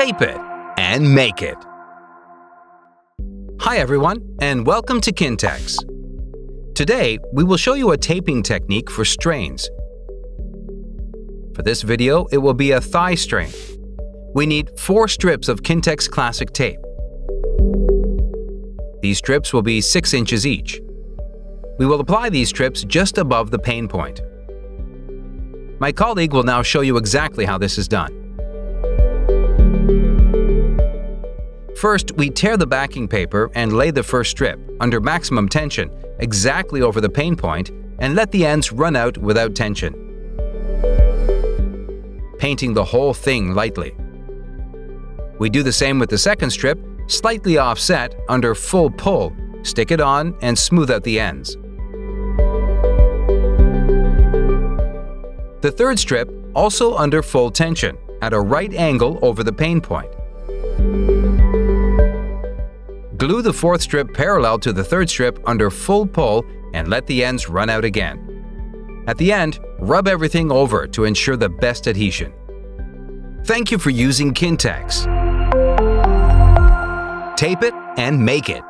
tape it, and make it. Hi everyone, and welcome to Kintex. Today, we will show you a taping technique for strains. For this video, it will be a thigh strain. We need 4 strips of Kintex Classic tape. These strips will be 6 inches each. We will apply these strips just above the pain point. My colleague will now show you exactly how this is done. First, we tear the backing paper and lay the first strip, under maximum tension, exactly over the pain point and let the ends run out without tension. Painting the whole thing lightly. We do the same with the second strip, slightly offset, under full pull, stick it on and smooth out the ends. The third strip, also under full tension, at a right angle over the pain point. Glue the fourth strip parallel to the third strip under full pull and let the ends run out again. At the end, rub everything over to ensure the best adhesion. Thank you for using Kintex. Tape it and make it.